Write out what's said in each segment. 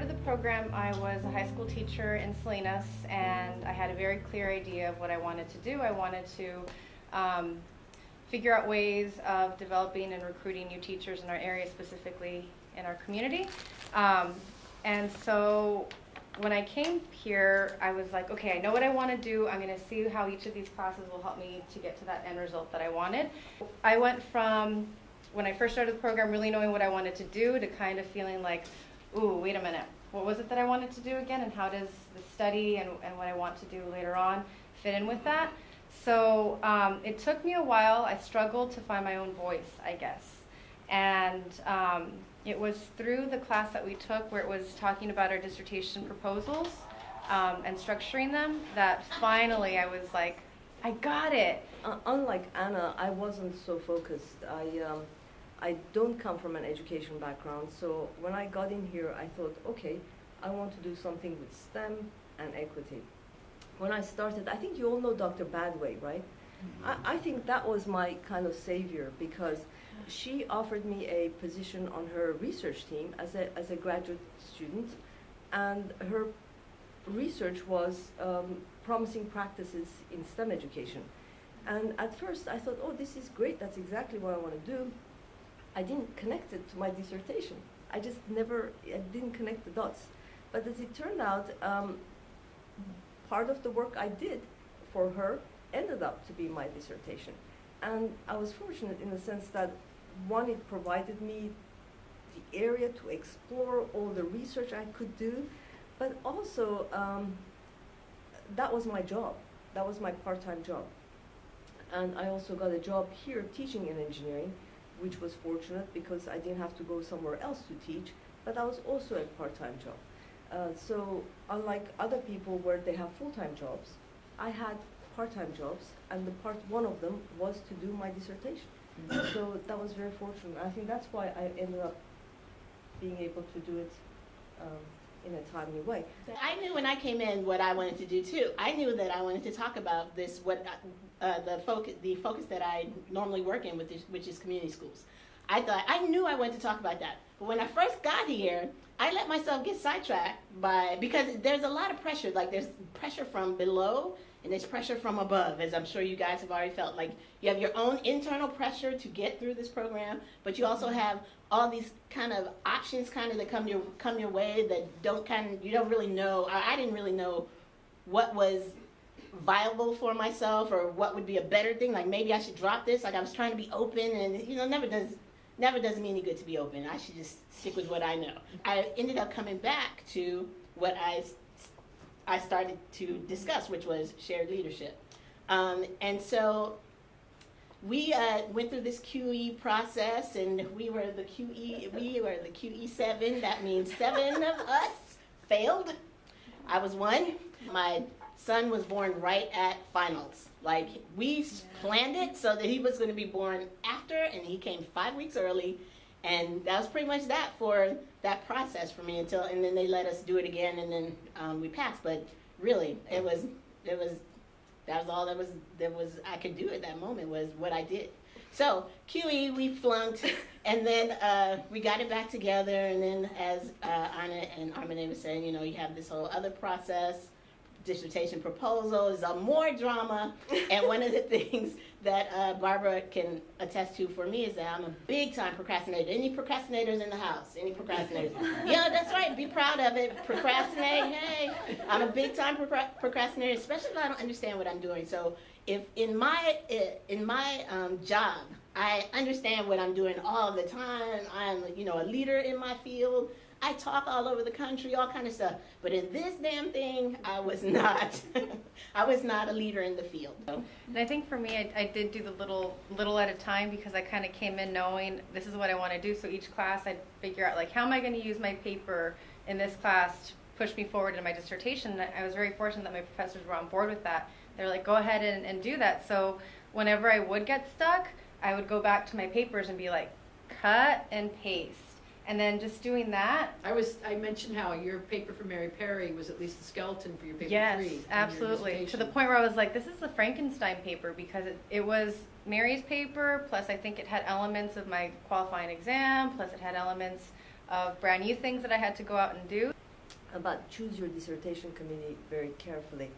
started the program, I was a high school teacher in Salinas, and I had a very clear idea of what I wanted to do. I wanted to figure out ways of developing and recruiting new teachers in our area, specifically in our community. And so when I came here, I was like, okay, I know what I want to do. I'm going to see how each of these classes will help me to get to that end result that I wanted. I went from, when I first started the program, really knowing what I wanted to do, to kind of feeling like, ooh, wait a minute, what was it that I wanted to do again, and how does the study and what I want to do later on fit in with that? So it took me a while. I struggled to find my own voice, I guess. And it was through the class that we took, where it was talking about our dissertation proposals and structuring them, that finally I was like, I got it. Unlike Anna, I wasn't so focused. I don't come from an education background, so when I got in here, I thought, okay, I want to do something with STEM and equity. When I started, I think you all know Dr. Badway, right? Mm-hmm. I think that was my kind of savior, because she offered me a position on her research team as a graduate student, and her research was promising practices in STEM education. And at first I thought, oh, this is great, that's exactly what I want to do. I didn't connect it to my dissertation. I didn't connect the dots. But as it turned out, part of the work I did for her ended up to be my dissertation. And I was fortunate in the sense that, one, it provided me the area to explore all the research I could do, but also that was my job. That was my part-time job. And I also got a job here teaching in engineering, which was fortunate because I didn't have to go somewhere else to teach, but that was also a part-time job. So unlike other people where they have full-time jobs, I had part-time jobs, and one of them was to do my dissertation. Mm-hmm. So that was very fortunate. I think that's why I ended up being able to do it in a timely way. I knew when I came in what I wanted to do too. I knew that I wanted to talk about this, the focus that I normally work in, which is community schools. I knew I wanted to talk about that. But when I first got here, I let myself get sidetracked because there's a lot of pressure. Like, there's pressure from below and there's pressure from above, as I'm sure you guys have already felt. Like, you have your own internal pressure to get through this program, but you also have all these kind of options that come your way that you don't really know. I didn't really know what was viable for myself or what would be a better thing. Like, maybe I should drop this. Like, I was trying to be open, and never does me any good to be open. I should just stick with what I know. I ended up coming back to what I started to discuss, which was shared leadership. And so we went through this QE process, and we were the QE 7. That means 7 of us failed. I was one. My son was born right at finals. Like, we planned it so that he was going to be born after, and he came 5 weeks early, and that was pretty much that for that process for me and then they let us do it again, and then we passed. But really, that was all that was I could do at that moment, was what I did. So QE, we flunked, and then we got it back together, and then as Anna and Armine was saying, you have this whole other process, dissertation proposal, is more drama. And one of the things that Barbara can attest to for me is that I'm a big time procrastinator. Any procrastinators in the house? Any procrastinators? Yeah, that's right. Be proud of it. Procrastinate. Hey, I'm a big time procrastinator, especially if I don't understand what I'm doing. So if in my job, I understand what I'm doing all the time. I'm a leader in my field. I talk all over the country, all kind of stuff. But in this damn thing, I was not. I was not a leader in the field. And I think for me, I did do the little at a time, because I kind of came in knowing this is what I want to do. So each class, I'd figure out, like, how am I going to use my paper in this class to push me forward in my dissertation. And I was very fortunate that my professors were on board with that. They're like, go ahead and do that. So whenever I would get stuck, I would go back to my papers and be like, cut and paste. And then just doing that. I mentioned how your paper for Mary Perry was at least the skeleton for your paper 3. Yes, absolutely. To the point where I was like, this is the Frankenstein paper, because it was Mary's paper, plus I think it had elements of my qualifying exam, plus it had elements of brand new things that I had to go out and do. about choose your dissertation committee very carefully.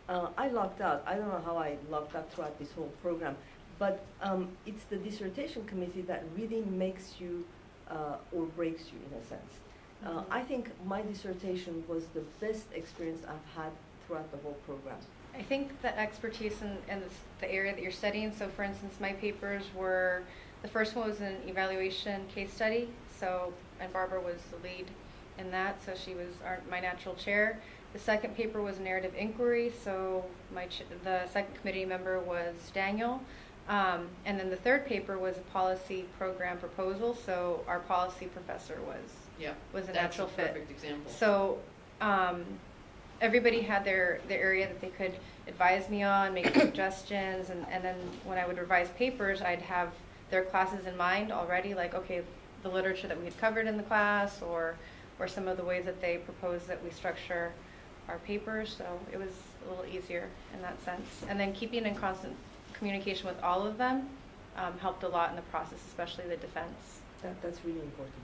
I lucked out. I don't know how I lucked out throughout this whole program, but it's the dissertation committee that really makes you or breaks you in a sense. I think my dissertation was the best experience I've had throughout the whole program. I think the expertise in the area that you're studying, so for instance, my papers were, the first one was an evaluation case study, so, and Barbara was the lead in that, so she was my natural chair. The second paper was narrative inquiry, so the second committee member was Daniel. And then the third paper was a policy program proposal, so our policy professor was a natural fit. That's a perfect example. So everybody had their area that they could advise me on, make suggestions, and then when I would revise papers, I'd have their classes in mind already, like, okay, the literature that we had covered in the class, or some of the ways that they proposed that we structure our papers, so it was a little easier in that sense. And then keeping in constant communication with all of them helped a lot in the process, especially the defense. That's really important.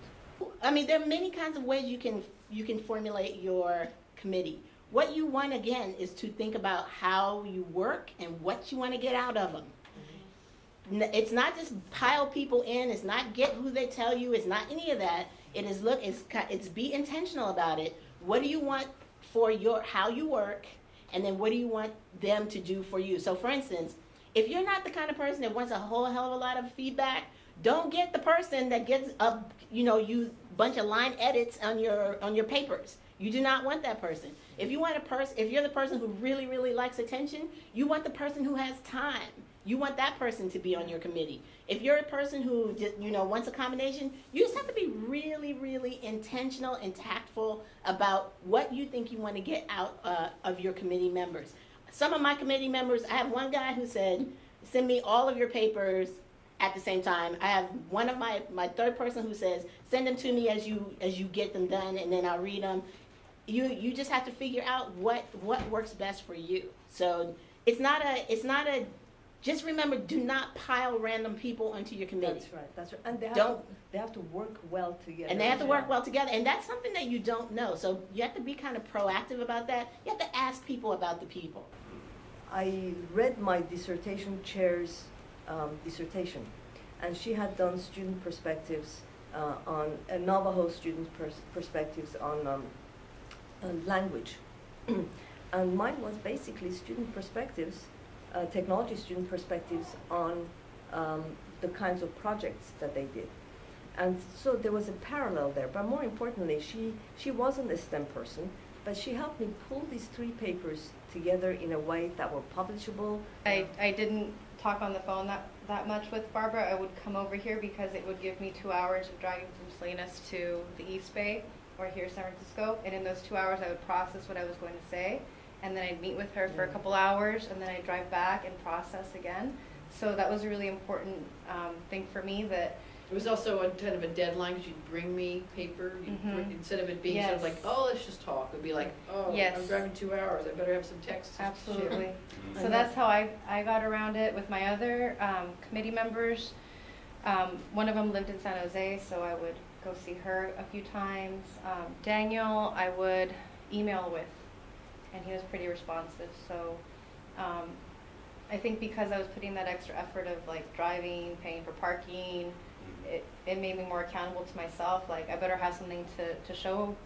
I mean, there are many kinds of ways you can formulate your committee. What you want, again, is to think about how you work and what you want to get out of them. It's not just pile people in. It's not get who they tell you. It's not any of that. It is it's be intentional about it. What do you want for how you work, and then what do you want them to do for you? So, for instance, if you're not the kind of person that wants a whole hell of a lot of feedback, don't get the person that gets you bunch of line edits on your papers. You do not want that person. If you want if you're the person who really, really likes attention, you want the person who has time. You want that person to be on your committee. If you're a person who just, wants a combination, you just have to be really, really intentional and tactful about what you think you want to get out of your committee members. Some of my committee members, I have one guy who said, send me all of your papers at the same time. I have one of my third person who says, send them to me as you get them done, and then I'll read them. You just have to figure out what works best for you. So it's not a just remember, do not pile random people onto your committee. That's right. And they have to work well together. And they have to work well together. And that's something that you don't know. So you have to be kind of proactive about that. You have to ask people about the people. I read my dissertation chair's dissertation, and she had done student perspectives on Navajo student perspectives on language. And mine was basically student perspectives, technology student perspectives on the kinds of projects that they did. And so there was a parallel there, but more importantly, she wasn't a STEM person, but she helped me pull these three papers together in a way that were publishable. I didn't talk on the phone that much with Barbara. I would come over here because it would give me 2 hours of driving from Salinas to the East Bay or here San Francisco, and in those 2 hours I would process what I was going to say, and then I'd meet with her for a couple hours, and then I'd drive back and process again. So that was a really important thing for me. That it was also a kind of a deadline, because you'd bring me paper, instead of it being sort of like, oh, let's just talk, it would be like, oh, I'm driving 2 hours, I better have some text. Absolutely. So that's how I got around it with my other committee members. One of them lived in San Jose, so I would go see her a few times. Daniel, I would email with, and he was pretty responsive. So I think because I was putting that extra effort of like driving, paying for parking, it made me more accountable to myself. Like, I better have something to show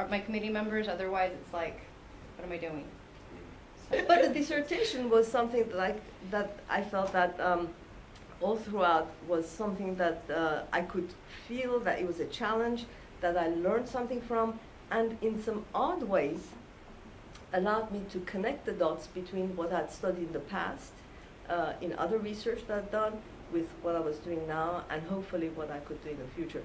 my committee members, otherwise it's like, what am I doing? So. But the dissertation was something like that. I felt that all throughout was something that I could feel that it was a challenge, that I learned something from, and in some odd ways allowed me to connect the dots between what I'd studied in the past, in other research that I'd done, with what I was doing now, and hopefully what I could do in the future.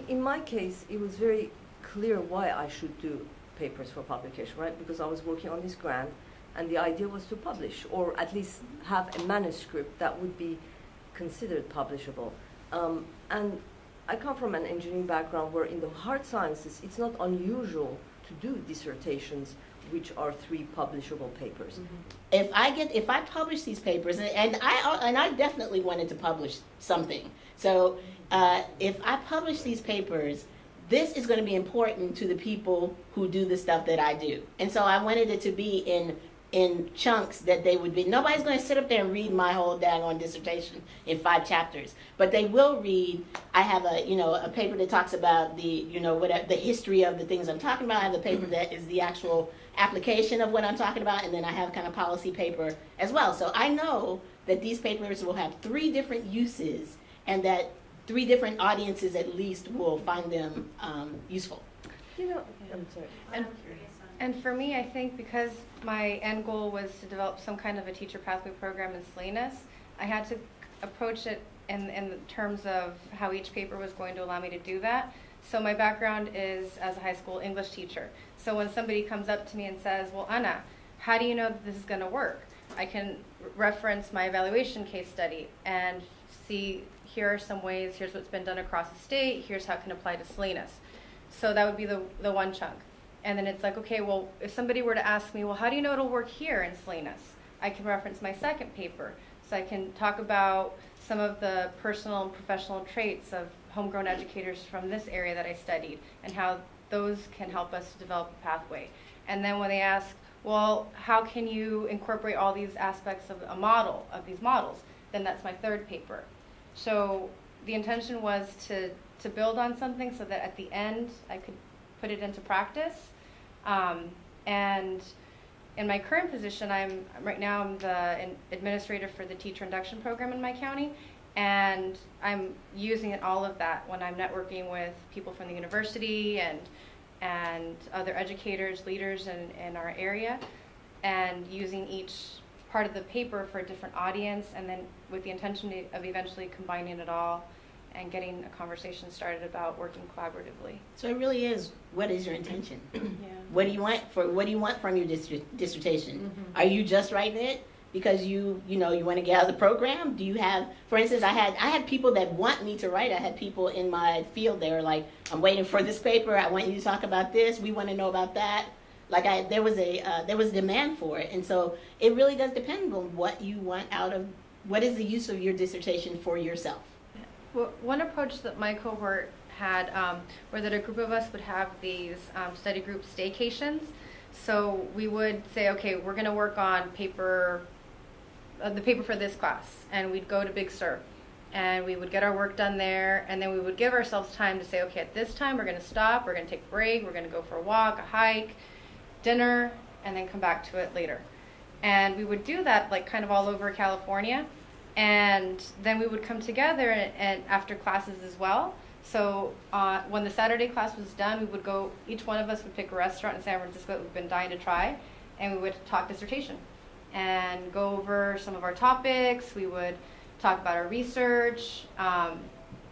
In my case, it was very clear why I should do papers for publication, right? Because I was working on this grant, and the idea was to publish, or at least have a manuscript that would be considered publishable. And I come from an engineering background where in the hard sciences, it's not unusual to do dissertations which are 3 publishable papers. If I publish these papers, and I definitely wanted to publish something. So if I publish these papers, this is going to be important to the people who do the stuff that I do. And so I wanted it to be in chunks that they would be. Nobody's going to sit up there and read my whole daggone dissertation in 5 chapters, but they will read. I have a paper that talks about the the history of the things I'm talking about. I have the paper that is the actual application of what I'm talking about, and then I have kind of policy paper as well. So I know that these papers will have 3 different uses, and that 3 different audiences at least will find them useful. I'm sorry. And for me, I think because my end goal was to develop some kind of a teacher pathway program in Salinas, I had to approach it in terms of how each paper was going to allow me to do that. So my background is as a high school English teacher. So when somebody comes up to me and says, well, Anna, how do you know that this is going to work? I can reference my evaluation case study and see, here are some ways, here's what's been done across the state, here's how it can apply to Salinas. So that would be the one chunk. And then it's like, okay, well, if somebody were to ask me, well, how do you know it'll work here in Salinas? I can reference my second paper. So I can talk about some of the personal and professional traits of homegrown educators from this area that I studied and how those can help us to develop a pathway. And then when they ask, well, how can you incorporate all these aspects of a model, of these models? Then that's my third paper. So the intention was to build on something so that at the end I could put it into practice. And in my current position, right now I'm the administrator for the teacher induction program in my county, and I'm using all of that when I'm networking with people from the university and other educators, leaders in our area, and using each part of the paper for a different audience, and then with the intention of eventually combining it all and getting a conversation started about working collaboratively. So it really is, what is your intention? Yeah. What do you want from your dissertation? Mm-hmm. Are you just writing it because you want to get out of the program? Do you have, for instance, I had people that want me to write. I had people in my field, they were like, I'm waiting for this paper, I want you to talk about this, we want to know about that. Like there was demand for it, and so it really does depend on what you want out of, what is the use of your dissertation for yourself. Well, one approach that my cohort had were that a group of us would have these study group staycations. So we would say, okay, we're going to work on the paper for this class, and we'd go to Big Sur, and we would get our work done there, and then we would give ourselves time to say, okay, at this time we're going to stop, we're going to take a break, we're going to go for a walk, a hike, dinner, and then come back to it later. And we would do that like kind of all over California. And then we would come together and after classes as well. So when the Saturday class was done, we would go, each one of us would pick a restaurant in San Francisco that we've been dying to try, and we would talk dissertation and go over some of our topics. We would talk about our research, and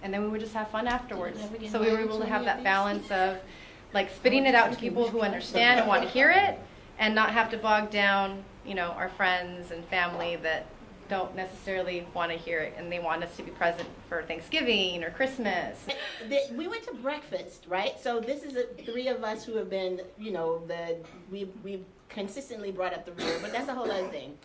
then we would just have fun afterwards. So we were able to have that balance of like spitting it out to people who understand and want to hear it, and not have to bog down, our friends and family that don't necessarily want to hear it, and they want us to be present for Thanksgiving or Christmas. We went to breakfast, right? So this is 3 of us who have been, we've consistently brought up the rear, but that's a whole other thing.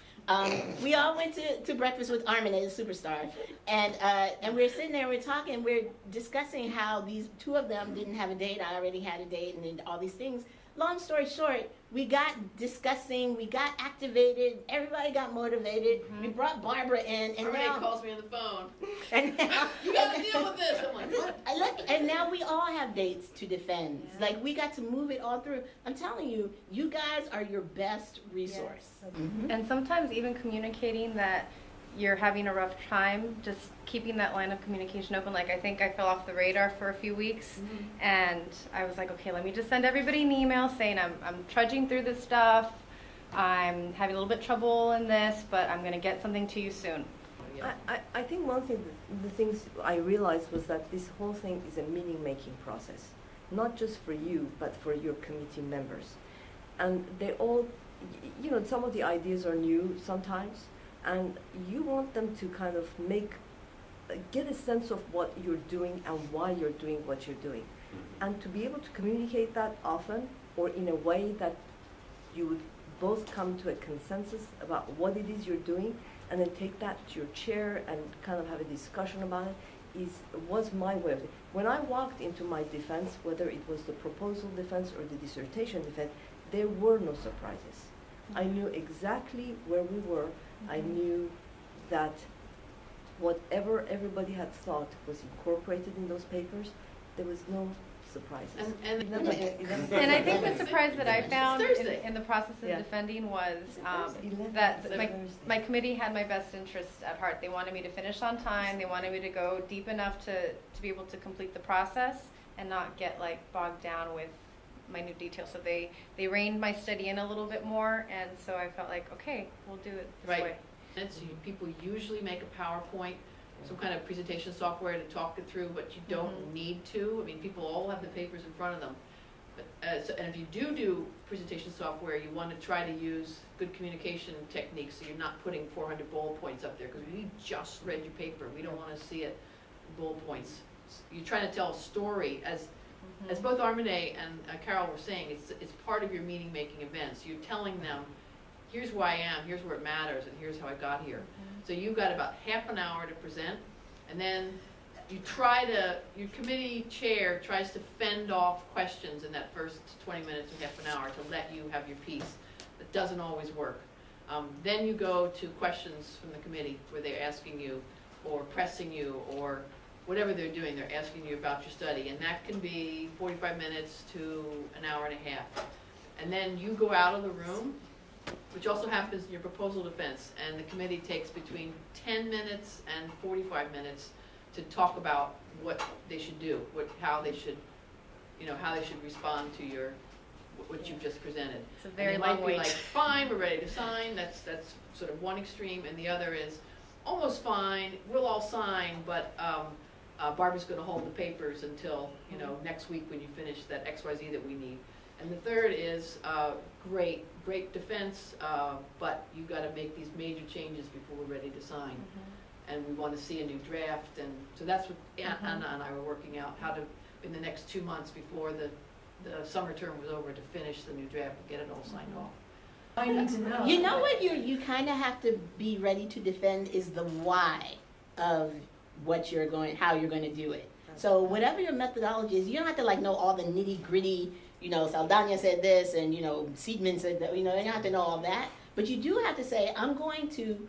We all went to breakfast with Armin as a superstar, and we're sitting there, we're talking, we're discussing how these 2 of them didn't have a date. I already had a date, and then all these things. Long story short, we got discussing, we got activated, everybody got motivated. Mm-hmm. We brought Barbara in, and everybody now calls me on the phone. And now you got to deal with this. I'm like, what? And now we all have dates to defend. Yeah. Like we got to move it all through. I'm telling you, you guys are your best resource. Yes. Mm-hmm. And sometimes even communicating that you're having a rough time, just keeping that line of communication open. Like, I think I fell off the radar for a few weeks, and I was like, okay, let me just send everybody an email saying I'm trudging through this stuff, I'm having a little bit trouble in this, but I'm going to get something to you soon. I think one thing, the things I realized was that this whole thing is a meaning-making process, not just for you, but for your committee members. And they all, some of the ideas are new sometimes, and you want them to kind of get a sense of what you're doing and why you're doing what you're doing. And to be able to communicate that often, or in a way that you would both come to a consensus about what it is you're doing, and then take that to your chair and kind of have a discussion about it, was my way of it. When I walked into my defense, whether it was the proposal defense or the dissertation defense, there were no surprises. I knew exactly where we were. I knew that whatever everybody had thought was incorporated in those papers, there was no surprises. And I think the surprise that I found in the process of defending was that my committee had my best interests at heart. They wanted me to finish on time. They wanted me to go deep enough to be able to complete the process and not get like bogged down with minute details. So they reined my study in a little bit more, and so I felt like, okay, we'll do it this way. And so people usually make a PowerPoint, some kind of presentation software to talk it through, but you don't need to. I mean, people all have the papers in front of them. But, and if you do presentation software, you want to try to use good communication techniques so you're not putting 400 bullet points up there, because we just read your paper. We don't want to see it bullet points. You're trying to tell a story, as both Armine and Carol were saying, it's part of your meaning-making events. You're telling them, here's who I am, here's where it matters, and here's how I got here. So you've got about half an hour to present, and then your committee chair tries to fend off questions in that first 20 minutes or half an hour to let you have your piece. That doesn't always work. Then you go to questions from the committee where they're asking you or pressing you or whatever they're doing, they're asking you about your study, and that can be 45 minutes to an hour and a half. And then you go out of the room, which also happens in your proposal defense, and the committee takes between 10 minutes and 45 minutes to talk about what they should do, how they should respond to what you've just presented. It's a very and long might wait. be like, fine, we're ready to sign. That's sort of one extreme, and the other is almost fine. We'll all sign, but Barbara's going to hold the papers until next week when you finish that XYZ that we need. And the third is great defense, but you've got to make these major changes before we're ready to sign. And we want to see a new draft, and so that's what Anna and I were working out, how to, in the next 2 months before the summer term was over, to finish the new draft and get it all signed off. I need to know. You know what you kind of have to be ready to defend is the why of what you're going, how you're going to do it. So whatever your methodology is, you don't have to like know all the nitty gritty, Saldana said this and, Seidman said that, you don't have to know all that. But you do have to say, I'm going to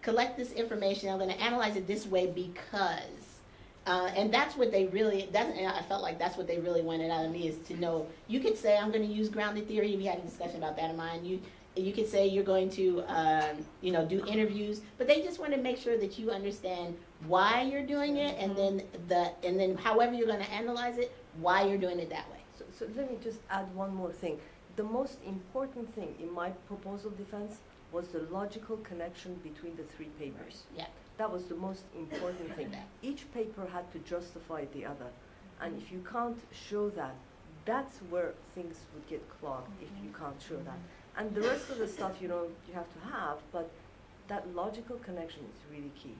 collect this information, I'm going to analyze it this way because, and that's what they really, and I felt like that's what they really wanted out of me, is to know, you could say, I'm going to use grounded theory, we had a discussion about that in mine, you could say you're going to, do interviews, but they just want to make sure that you understand why you're doing it, and then however you're going to analyze it, why you're doing it that way. So let me just add one more thing. The most important thing in my proposal defense was the logical connection between the 3 papers. Yeah. That was the most important thing. Each paper had to justify the other, and if you can't show that, that's where things would get clogged. If you can't show that. And the rest of the stuff you have to have, but that logical connection is really key.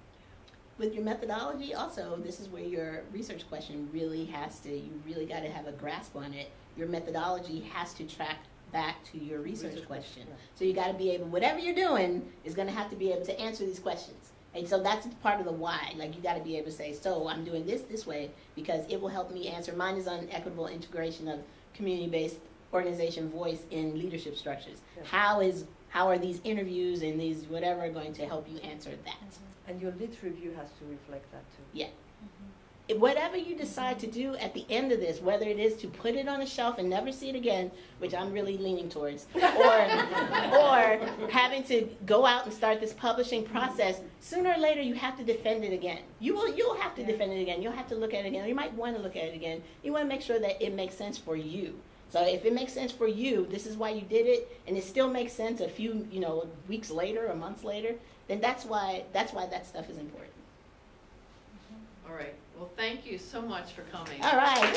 With your methodology also, this is where your research question really you really got to have a grasp on it. Your methodology has to track back to your research question. Yeah. So you got to be able, whatever you're doing is going to have to be able to answer these questions. And so that's part of the why. Like you got to be able to say, so I'm doing this way because it will help me answer. Mine is on equitable integration of community-based organization voice in leadership structures. Yeah. How are these interviews and these whatever going to help you answer that? And your lit review has to reflect that too. Yeah. Whatever you decide to do at the end of this, whether it is to put it on a shelf and never see it again, which I'm really leaning towards, or having to go out and start this publishing process, sooner or later you have to defend it again. You'll have to defend it again. You'll have to look at it again. You might want to look at it again. You want to make sure that it makes sense for you. So if it makes sense for you, this is why you did it, and it still makes sense a few weeks later or months later, then that's why that stuff is important. All right. Well, thank you so much for coming. All right.